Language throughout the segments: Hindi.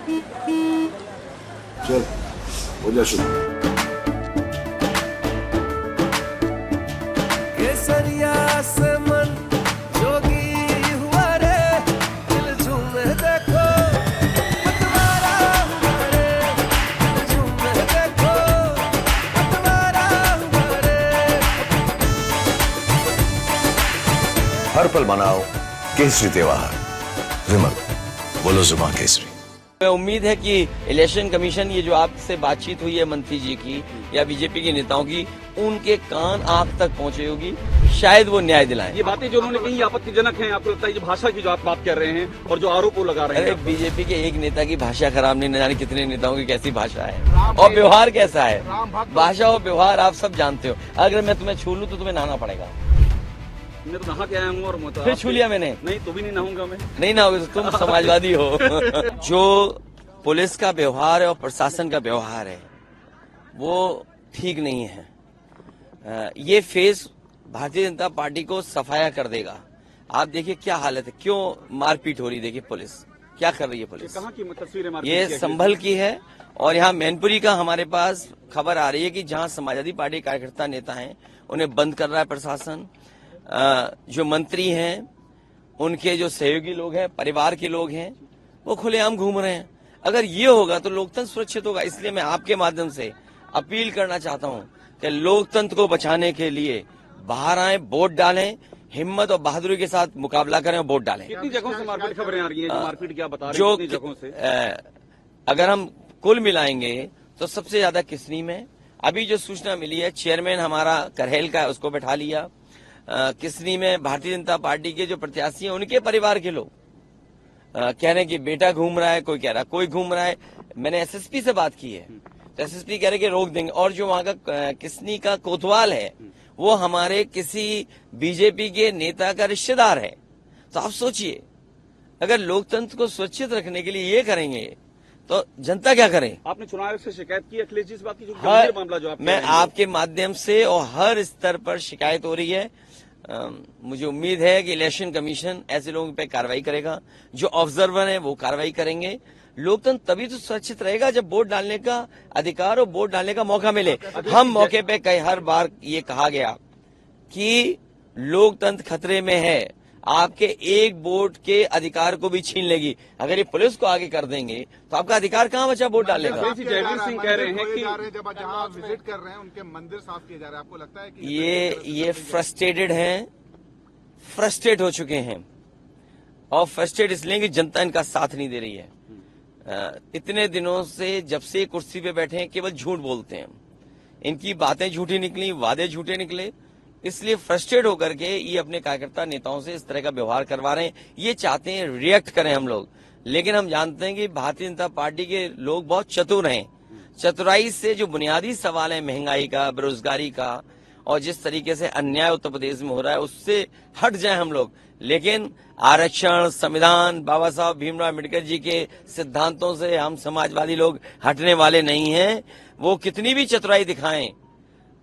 चल हो जा शुरू। केसरिया से मन जोगी हुआ रे, दिल झूमे देखो मतवारा हुआ रे, दिल झूमे देखो मतवारा हुआ रे। हर पल मनाओ केसरी त्योहार। विमल, बोलो जुबान केसरी। मैं उम्मीद है कि इलेक्शन कमीशन ये जो आपसे बातचीत हुई है मंत्री जी की या बीजेपी के नेताओं की, उनके कान आंख तक पहुंची होगी, शायद वो न्याय दिलाएं। ये बातें जो उन्होंने कही आपत्तिजनक हैं, आपको लगता है ये भाषा की जो आप बात कर रहे हैं और जो आरोप वो लगा रहे अरे हैं? बीजेपी के एक नेता की भाषा खराब नहीं, न जाने कितने नेताओं की कैसी भाषा है और व्यवहार कैसा है। भाषा और व्यवहार आप सब जानते हो। अगर मैं तुम्हें छू लूं तो तुम्हें नहाना पड़ेगा। मैं तो नहा के आया हूँ और फिर छू लिया मैंने, नहीं तो भी नहीं नहाऊंगा मैं। नहीं नहाओगे तो तुम समाजवादी हो। जो पुलिस का व्यवहार है और प्रशासन का व्यवहार है वो ठीक नहीं है। ये फेज भारतीय जनता पार्टी को सफाया कर देगा। आप देखिए क्या हालत है, क्यों मारपीट हो रही, देखिए पुलिस क्या कर रही है। पुलिस कहाँ की तस्वीरें ये संभल की है और यहाँ मैनपुरी का हमारे पास खबर आ रही है कि जहाँ समाजवादी पार्टी कार्यकर्ता नेता हैं उन्हें बंद कर रहा है प्रशासन। जो मंत्री हैं, उनके जो सहयोगी लोग हैं, परिवार के लोग हैं, वो खुलेआम घूम रहे हैं। अगर ये होगा तो लोकतंत्र सुरक्षित होगा। इसलिए मैं आपके माध्यम से अपील करना चाहता हूं कि लोकतंत्र को बचाने के लिए बाहर आए, वोट डालें, हिम्मत और बहादुरी के साथ मुकाबला करें और वोट डालें। कितनी जगहों से मारपीट खबरें आ रही हैं? मारपीट क्या बता रहे हैं? जो कितनी जगहों से? अगर हम कुल मिलाएंगे तो सबसे ज्यादा किसनी में। अभी जो सूचना मिली है, चेयरमैन हमारा करहेल का है, उसको बैठा लिया। किसनी में भारतीय जनता पार्टी के जो प्रत्याशी हैं उनके परिवार के लोग कह रहे हैं कि बेटा घूम रहा है, कोई कह रहा है कोई घूम रहा है। मैंने एसएसपी से बात की है तो एसएसपी कह रहे कि रोक देंगे। और जो वहां का किसनी का कोतवाल है वो हमारे किसी बीजेपी के नेता का रिश्तेदार है। तो आप सोचिए, अगर लोकतंत्र को सुरक्षित रखने के लिए ये करेंगे तो जनता क्या करे। आपने चुनाव आयोग से शिकायत की अखिलेश जी इस बात की, जो गंभीर मामला जो आप मैं आपके माध्यम से और हर स्तर पर शिकायत हो रही है। मुझे उम्मीद है कि इलेक्शन कमीशन ऐसे लोगों पे कार्रवाई करेगा, जो ऑब्जर्वर हैं वो कार्रवाई करेंगे। लोकतंत्र तभी तो सुरक्षित रहेगा जब वोट डालने का अधिकार और वोट डालने का मौका मिले। हम मौके पे कई हर बार ये कहा गया कि लोकतंत्र खतरे में है, आपके एक वोट के अधिकार को भी छीन लेगी। अगर ये पुलिस को आगे कर देंगे तो आपका अधिकार कहाँ बचा वोट डालने का। जयवीर सिंह कह रहे हैं कि जब जहाँ विजिट कर रहे हैं उनके मंदिर साफ किए जा रहे हैं, आपको लगता है कि ये फ्रस्ट्रेटेड हैं, फ्रस्ट्रेट हो चुके हैं और फ्रस्ट्रेट इसलिए कि जनता इनका साथ नहीं दे रही है। इतने दिनों से जब से कुर्सी पे बैठे हैं केवल झूठ बोलते हैं, इनकी बातें झूठी निकली, वादे झूठे निकले, इसलिए फ्रस्ट्रेट होकर के ये अपने कार्यकर्ता नेताओं से इस तरह का व्यवहार करवा रहे हैं। ये चाहते हैं रिएक्ट करें हम लोग, लेकिन हम जानते हैं कि भारतीय जनता पार्टी के लोग बहुत चतुर हैं। चतुराई से जो बुनियादी सवाल है महंगाई का, बेरोजगारी का और जिस तरीके से अन्याय उत्तर प्रदेश में हो रहा है उससे हट जाए हम लोग। लेकिन आरक्षण, संविधान, बाबा साहब भीमराव अम्बेडकर जी के सिद्धांतों से हम समाजवादी लोग हटने वाले नहीं हैं। वो कितनी भी चतुराई दिखाएं,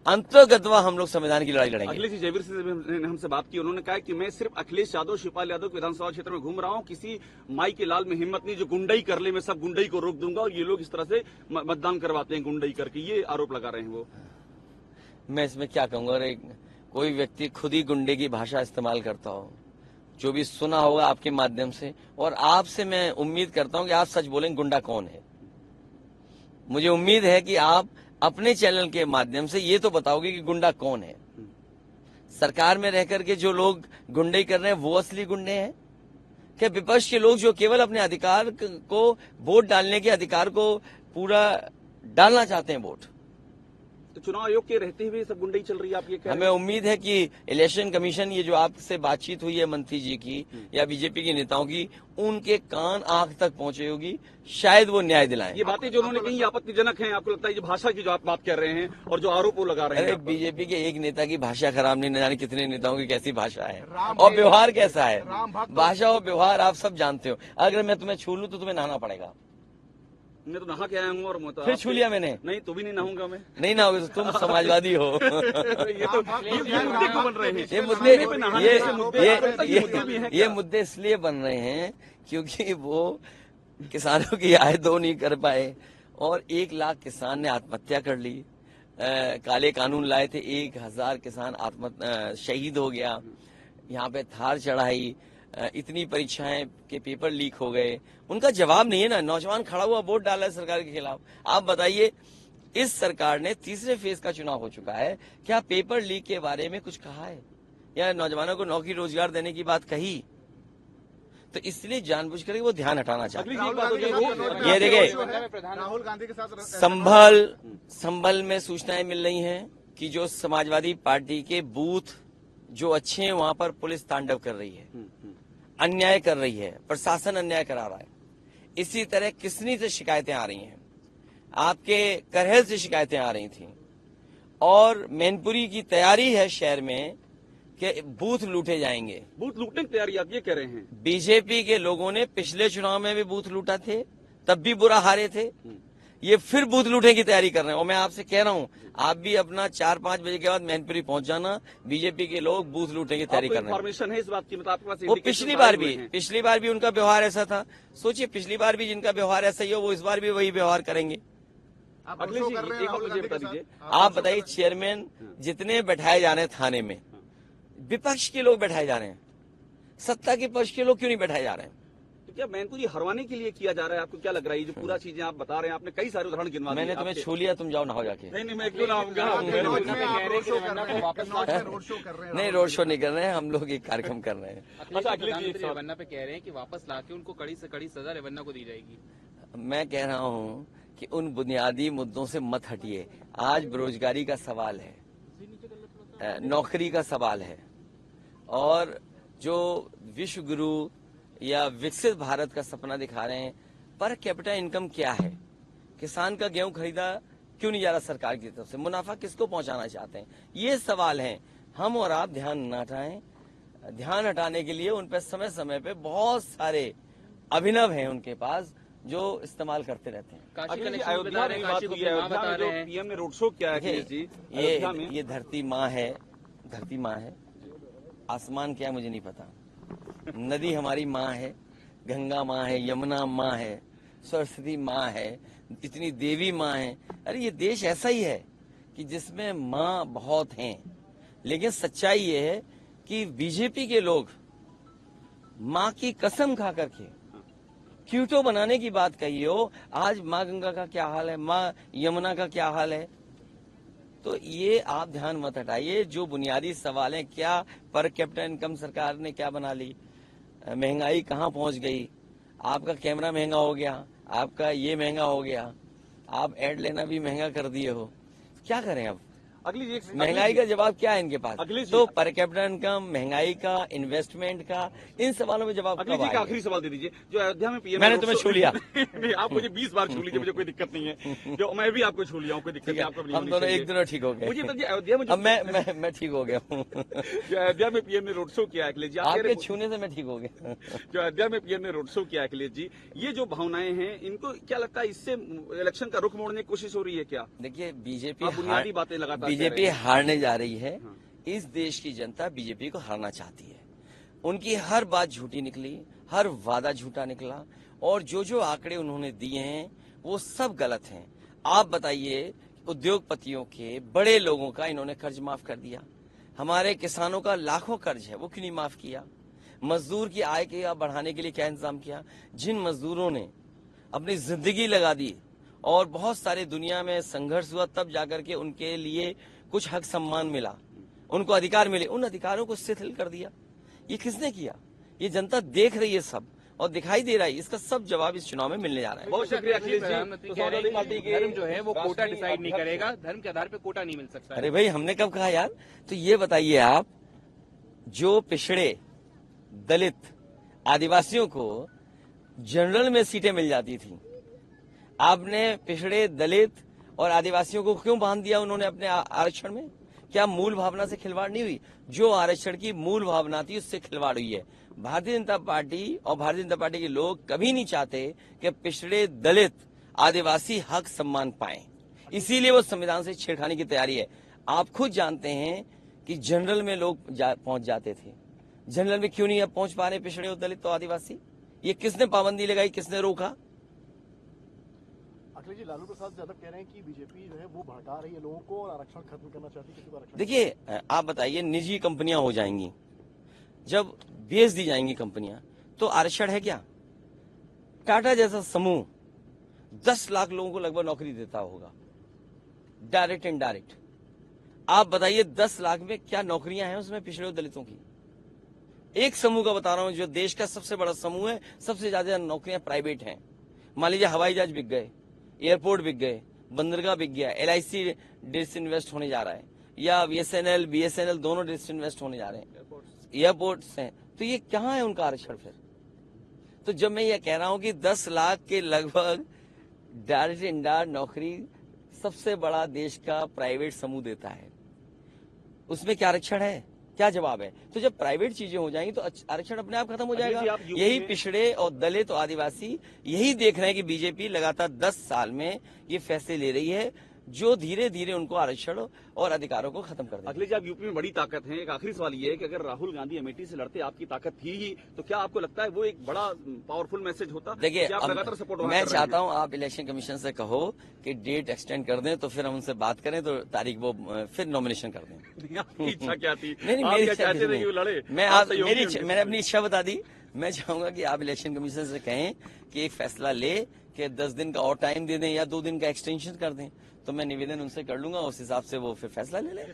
अंतर्गतवा हम लोग संविधान की लड़ाई लड़ेंगे। अखिलेश जी, जयवीर सिंह ने हमसे बात की, उन्होंने कहा कि मैं सिर्फ अखिलेश यादव, शिवपाल यादव के विधानसभा क्षेत्र में घूम रहा हूं, किसी माई के लाल में हिम्मत नहीं जो गुंडई कर ले, मैं सब गुंडई को रोक दूंगा। और ये लोग इस तरह से मतदान करवाते हैं गुंडई करके, ये आरोप लगा रहे हैं वो। मैं इसमें क्या कहूंगा, अरे कोई व्यक्ति खुद ही गुंडे की भाषा इस्तेमाल करता हो, जो भी सुना होगा आपके माध्यम से, और आपसे मैं उम्मीद करता हूं कि आप सच बोलेंगे गुंडा कौन है। मुझे उम्मीद है कि आप अपने चैनल के माध्यम से ये तो बताओगे कि गुंडा कौन है। सरकार में रह करके जो लोग गुंडई कर रहे हैं वो असली गुंडे हैं क्या? विपक्ष के लोग जो केवल अपने अधिकार को, वोट डालने के अधिकार को पूरा डालना चाहते हैं वोट। तो चुनाव आयोग के रहते हुए सब गुंडई चल रही है, आप ये कह रहे हैं? हमें उम्मीद है कि इलेक्शन कमीशन ये जो आपसे बातचीत हुई है मंत्री जी की या बीजेपी के नेताओं की, उनके कान आंख तक पहुंची होगी, शायद वो न्याय दिलाएं। ये बातें जो उन्होंने कही आपत्तिजनक हैं, आपको लगता है ये भाषा की जो आप बात कर रहे हैं और जो आरोप वो लगा रहे अरे हैं? बीजेपी के एक नेता की भाषा खराब नहीं, न जाने कितने नेताओं की कैसी भाषा है और व्यवहार कैसा है। भाषा और व्यवहार आप सब जानते हो। अगर मैं तुम्हें छू लूं तो तुम्हें नहाना पड़ेगा। मैं तो नहा के आया हूँ और फिर छू लिया मैंने, नहीं तो भी नहीं नहाऊंगा मैं। नहीं नहाओगे तो तुम समाजवादी हो। ये तो मुद्दे क्यों बन रहे हैं? ये मुद्दे इसलिए बन रहे हैं क्योंकि वो किसानों की आय 2 नहीं कर पाए और 1 लाख किसान ने आत्महत्या कर ली। काले कानून लाए थे, 1000 किसान शहीद हो गया। यहाँ पे थार चढ़ाई, इतनी परीक्षाएं के पेपर लीक हो गए, उनका जवाब नहीं है ना। नौजवान खड़ा हुआ वोट डाला है सरकार के खिलाफ। आप बताइए, इस सरकार ने तीसरे फेज का चुनाव हो चुका है, क्या पेपर लीक के बारे में कुछ कहा है या नौजवानों को नौकरी रोजगार देने की बात कही? तो इसलिए जानबूझकर वो ध्यान हटाना चाहते हैं। ये देखिए, राहुल गांधी के साथ संभल में सूचनाएं मिल रही हैं कि जो समाजवादी पार्टी के बूथ जो अच्छे हैं वहां पर पुलिस तांडव कर रही है, अन्याय कर रही है, प्रशासन अन्याय करा रहा है। इसी तरह किसनी से शिकायतें आ रही हैं, आपके करहल से शिकायतें आ रही थी और मैनपुरी की तैयारी है शहर में कि बूथ लूटे जाएंगे। बूथ लूटने की तैयारी आप ये कह रहे हैं? बीजेपी के लोगों ने पिछले चुनाव में भी बूथ लूटा थे, तब भी बुरा हारे थे। ये फिर बूथ लूटने की तैयारी कर रहे हैं और मैं आपसे कह रहा हूं, आप भी अपना 4-5 बजे के बाद मैनपुरी पहुंच जाना। बीजेपी के लोग बूथ लूटने की तैयारी कर रहे हैं। इन्फॉर्मेशन है इस बात की? मतलब आपके पास वो पिछली बार भी उनका व्यवहार ऐसा था। सोचिए, पिछली बार भी जिनका व्यवहार ऐसा ही हो, वो इस बार भी वही व्यवहार करेंगे। अखिलेश जी, एक बात मुझे बता दीजिए, आप बताइए, चेयरमैन जितने बैठाए जा रहे हैं थाने में, विपक्ष के लोग बैठाए जा रहे हैं, सत्ता के पक्ष के लोग क्यों नहीं बैठाए जा रहे हैं? तो क्या मैनपुरी हरवाने के लिए किया जा रहा है? आपको क्या लग रहा है? ये जो पूरा चीजें आप बता रहे हैं, आपने कई सारे उदाहरण गिनवा दिए। मैंने तुम्हें छू लिया, तुम जाओ नहाओ जाके। नहीं, मैं क्यों ना आऊंगा? नहीं, रोड शो नहीं कर रहे हैं हम लोग, एक कार्यक्रम कर रहे हैं। रेवन्ना पे कह रहे हैं कि वापस लाके उनको कड़ी से कड़ी सजा रेवन्ना को दी जाएगी। मैं कह रहा हूं कि उन बुनियादी मुद्दों से मत हटिए। आज बेरोजगारी का सवाल है, नौकरी का सवाल है, और जो विश्व गुरु या विकसित भारत का सपना दिखा रहे हैं, पर कैपिटा इनकम क्या है? किसान का गेहूं खरीदा क्यों नहीं जा रहा सरकार की तरफ से? मुनाफा किसको पहुंचाना चाहते हैं? ये सवाल हैं। हम और आप ध्यान न हटाएं। ध्यान हटाने के लिए उन पर समय समय पे बहुत सारे अभिनव हैं उनके पास, जो इस्तेमाल करते रहते हैं। अयोध्या में बात हुई है, अयोध्या में जो पीएम ने रोड शो किया है जी, ये धरती माँ है, धरती माँ है। आसमान क्या है मुझे नहीं पता। नदी हमारी माँ है, गंगा माँ है, यमुना माँ है, सरस्वती माँ है, इतनी देवी माँ है। अरे ये देश ऐसा ही है कि जिसमें माँ बहुत हैं, लेकिन सच्चाई ये है कि बीजेपी के लोग माँ की कसम खा करके क्यूटो बनाने की बात कही हो। आज माँ गंगा का क्या हाल है, माँ यमुना का क्या हाल है? तो ये आप ध्यान मत हटाइए। जो बुनियादी सवाल हैं, क्या पर कैपिटा इनकम सरकार ने क्या बना ली, महंगाई कहाँ पहुंच गई, आपका कैमरा महंगा हो गया, आपका ये महंगा हो गया, आप ऐड लेना भी महंगा कर दिए हो, क्या करें अब? महंगाई का जवाब क्या है इनके पास? तो पर कैपिटा इनकम, महंगाई का, इन्वेस्टमेंट का, इन सवालों में जवाब कब आएगा? आखिरी सवाल दे दीजिए। जो अयोध्या में पीएम, मैंने तुम्हें छू लिया। आप मुझे 20 बार छू लीजिए, मुझे कोई दिक्कत नहीं है। जो मैं भी आपको छू लिया हूँ, कोई दिक्कत नहीं। आपको हम दोनों एक दिनों ठीक हो गए। मुझे बताइए, अयोध्या में अब मैं ठीक हो गया हूँ। जो अयोध्या में पीएम ने रोड शो किया है, अखिलेश जी, आपके छूने से मैं ठीक हो गया। जो अयोध्या में पीएम ने रोड शो किया, अखिलेश जी, ये जो भावनाएं हैं, इनको क्या लगता है, इससे इलेक्शन का रुख मोड़ने की कोशिश हो रही है क्या? देखिए, बीजेपी बुनियादी बातें लगातार बीजेपी हारने जा रही है। इस देश की जनता बीजेपी को हारना चाहती है। उनकी हर बात झूठी निकली, हर वादा झूठा निकला, और जो आंकड़े उन्होंने दिए हैं वो सब गलत हैं। आप बताइए, उद्योगपतियों के, बड़े लोगों का इन्होंने कर्ज माफ कर दिया। हमारे किसानों का लाखों कर्ज है, वो क्यों नहीं माफ किया? मजदूर की आय के बढ़ाने के लिए क्या इंतजाम किया? जिन मजदूरों ने अपनी जिंदगी लगा दी और बहुत सारे दुनिया में संघर्ष हुआ, तब जाकर के उनके लिए कुछ हक सम्मान मिला, उनको अधिकार मिले, उन अधिकारों को शिथिल कर दिया। ये किसने किया? ये जनता देख रही है सब, और दिखाई दे रहा है। इसका सब जवाब इस चुनाव में मिलने जा रहा है। बहुत शुक्रिया अखिलेश जी। धर्म जो है वो कोटा डिसाइड नहीं करेगा, धर्म के आधार पे कोटा नहीं मिल सकता। अरे भाई, हमने कब कहा यार? तो ये बताइए आप, जो पिछड़े, दलित, आदिवासियों को जनरल में सीटें मिल जाती थी, आपने पिछड़े, दलित और आदिवासियों को क्यों बांध दिया उन्होंने अपने आरक्षण में? क्या मूल भावना से खिलवाड़ नहीं हुई? जो आरक्षण की मूल भावना थी उससे खिलवाड़ हुई है। भारतीय जनता पार्टी और भारतीय जनता पार्टी के लोग कभी नहीं चाहते कि पिछड़े, दलित, आदिवासी हक सम्मान पाएं। इसीलिए वो संविधान से छेड़खानी की तैयारी है। आप खुद जानते हैं कि जनरल में लोग पहुंच जाते थे, जनरल में क्यों नहीं अब पहुंच पा रहे पिछड़े और दलित और आदिवासी? ये किसने पाबंदी लगाई, किसने रोका? अखिलेश जी, लालू प्रसाद यादव कह रहे हैं कि बीजेपी जो है वो भड़का रही है लोगों को और आरक्षण खत्म करना चाहती है, किसी को आरक्षण। देखिए, आप बताइए, निजी कंपनियां हो जाएंगी, जब बेच दी जाएंगी कंपनियां, तो आरक्षण है क्या? टाटा जैसा समूह 10 लाख लोगों को लगभग नौकरी देता होगा, डायरेक्ट एंड डायरेक्ट। आप बताइए 10 लाख में क्या नौकरियां हैं उसमें पिछड़े और दलितों की? एक समूह का बता रहा हूं, जो देश का सबसे बड़ा समूह है, सबसे ज्यादा नौकरियां प्राइवेट हैं। मान लीजिए हवाई जहाज बिक गए, एयरपोर्ट बिक गए, बंदरगाह बिक गया, LIC डिसइन्वेस्ट होने जा रहा है, या BSNL दोनों डिसइन्वेस्ट होने जा रहे हैं, एयरपोर्ट्स हैं, तो ये कहां है उनका आरक्षण फिर? तो जब मैं ये कह रहा हूं कि 10 लाख के लगभग डायरेक्ट इंडायरेक्ट नौकरी सबसे बड़ा देश का प्राइवेट समूह देता है, उसमें क्या आरक्षण है? क्या जवाब है? तो जब प्राइवेट चीजें हो जाएंगी तो आरक्षण अपने आप खत्म हो जाएगा। यही पिछड़े और दलित और आदिवासी यही देख रहे हैं कि बीजेपी लगातार 10 साल में ये फैसले ले रही है जो धीरे धीरे उनको आरक्षण और अधिकारों को खत्म कर देगा। अखिलेश जी, आप यूपी में बड़ी ताकत है। एक आखिरी सवाल ये है कि अगर राहुल गांधी अमेठी से लड़ते, आपकी ताकत थी ही, तो क्या आपको लगता है वो एक बड़ा पावरफुल मैसेज होता? देखिए, आप लगातार सपोर्ट मैं चाहता हूं आप इलेक्शन कमीशन से कहो कि डेट एक्सटेंड कर दें, तो फिर हम उनसे बात करें, तो तारीख वो फिर नॉमिनेशन कर दें। आपकी इच्छा क्या थी? नहीं, आप मेरी क्या इच्छा चाहते थे नहीं। कि वो लड़े? मैंने अपनी इच्छा बता दी। मैं चाहूंगा कि आप इलेक्शन कमीशन से कहें कि एक फैसला ले कि 10 दिन का और टाइम दे दें या 2 दिन का एक्सटेंशन कर दें, तो मैं निवेदन उनसे कर लूंगा, उस हिसाब से वो फिर फैसला ले लें।